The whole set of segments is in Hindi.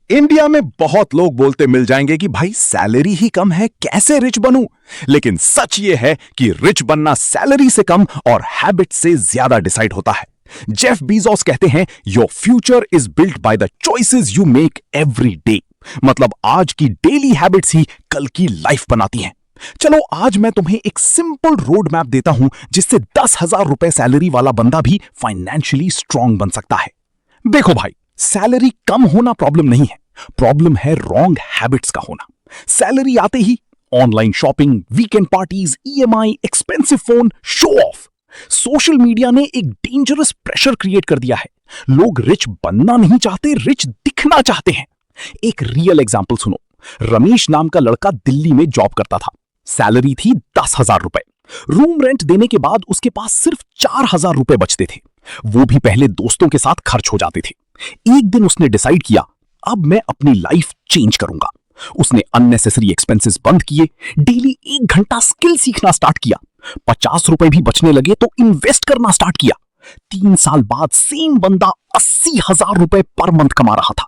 इंडिया में बहुत लोग बोलते मिल जाएंगे कि भाई सैलरी ही कम है, कैसे रिच बनूं। लेकिन सच ये है कि रिच बनना सैलरी से कम और हैबिट से ज्यादा डिसाइड होता है। जेफ बीजोस कहते हैं, your future is built by the choices you make every day. मतलब आज की डेली हैबिट्स ही कल की लाइफ बनाती हैं। चलो आज मैं तुम्हें एक सिंपल रोड मैप देता हूं जिससे 10,000 रुपए सैलरी वाला बंदा भी फाइनेंशियली स्ट्रांग बन सकता है। देखो भाई, सैलरी कम होना प्रॉब्लम नहीं है, प्रॉब्लम है रॉन्ग हैबिट्स का होना। सैलरी आते ही online shopping, weekend parties, EMI, expensive phone, show off. Social media ने एक डेंजरस प्रेशर क्रिएट कर दिया है। लोग रिच बनना नहीं चाहते, रिच दिखना चाहते हैं। एक रियल एग्जांपल सुनो। रमेश नाम का लड़का दिल्ली में जॉब करता था। सैलरी थी 10,000 रुपए। रूम रेंट देने के बाद उसके पास सिर्फ 4,000 रुपए बचते थे। वो भी पहले दोस्तों के साथ खर्च हो जाते थे। एक दिन उसने डिसाइड किया, अब मैं अपनी लाइफ चेंज करूंगा। उसने अननेसेसरी एक्सपेंसेस बंद किए, डेली 1 घंटा स्किल सीखना स्टार्ट किया। 50 रुपए भी बचने लगे तो इन्वेस्ट करना स्टार्ट किया। 3 साल बाद सेम बंदा 80,000 रुपए पर मंथ कमा रहा था।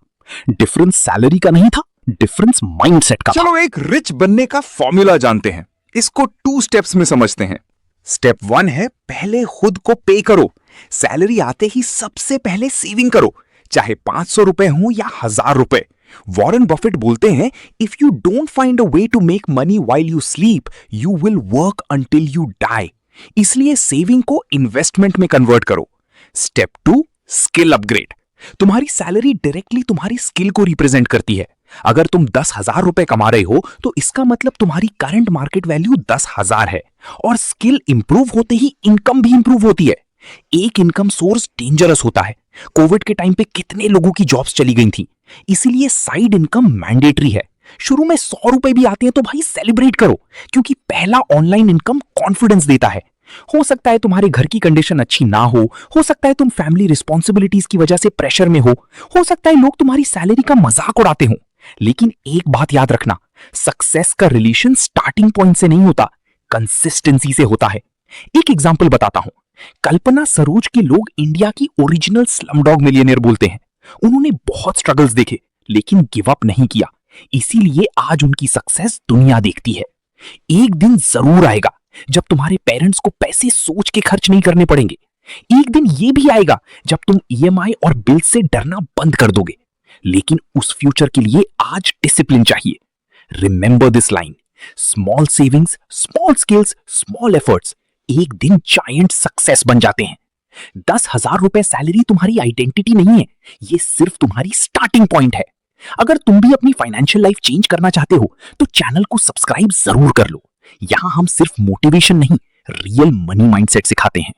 डिफरेंस सैलरी का नहीं था, डिफरेंस माइंडसेट का था। चलो एक रिच बनने का फॉर्मूला जानते हैं। इसको 2 स्टेप्स में समझते हैं। स्टेप 1 है, पहले खुद को पे करो। सैलरी आते ही सबसे पहले सेविंग करो, चाहे 500 रुपए हो या 1000 रुपए। वॉरेन बफेट बोलते हैं, if you don't find a way to make money while you sleep, you will work until you die. इसलिए सेविंग को इन्वेस्टमेंट में कन्वर्ट करो। Step 2, skill upgrade. तुम्हारी सैलरी डायरेक्टली तुम्हारी स्किल को रिप्रेजेंट करती है। अगर तुम 10,000 रुपए कमा रहे हो तो इसका मतलब तुम्हारी करंट मार्केट वैल्यू 10,000 है, और स्किल इंप्रूव होते ही इनकम भी इंप्रूव होती है। एक इनकम सोर्स डेंजरस होता है। कोविड के टाइम पे कितने लोगों की जॉब्स चली गई थी, इसीलिए साइड इनकम मैंडेटरी है। शुरू में 100 रुपए भी आते हैं तो भाई सेलिब्रेट करो, क्योंकि पहला ऑनलाइन इनकम कॉन्फिडेंस देता है। हो सकता है तुम्हारे घर की कंडीशन अच्छी ना हो सकता है तुम फैमिली रिस्पॉन्सिबिलिटीज की वजह से प्रेशर में हो सकता है लोग तुम्हारी सैलरी का मजाक उड़ाते हो। लेकिन एक बात याद रखना, सक्सेस का रिलेशन स्टार्टिंग पॉइंट से नहीं होता, कंसिस्टेंसी से होता है। एक एग्जांपल बताता हूं। कल्पना सरोज के लोग इंडिया की ओरिजिनल स्लमडॉग मिलियनेयर बोलते हैं। उन्होंने बहुत स्ट्रगल्स देखे लेकिन गिव अप नहीं किया, इसीलिए आज उनकी सक्सेस दुनिया देखती है। एक दिन जरूर आएगा जब तुम्हारे पेरेंट्स को पैसे सोच के खर्च नहीं करने पड़ेंगे। एक दिन ये भी आएगा जब तुम ईएमआई और बिल से डरना बंद कर दोगे। लेकिन उस फ्यूचर के लिए आज डिसिप्लिन चाहिए। Remember this line, small savings, small skills, small efforts एक दिन जायंट सक्सेस बन जाते हैं। 10,000 रुपए सैलरी तुम्हारी आइडेंटिटी नहीं है, ये सिर्फ तुम्हारी स्टार्टिंग पॉइंट है। अगर तुम भी अपनी फाइनेंशियल लाइफ चेंज करना चाहते हो तो चैनल को सब्सक्राइब जरूर कर लो। यहां हम सिर्फ मोटिवेशन नहीं, रियल मनी माइंडसेट सिखाते हैं।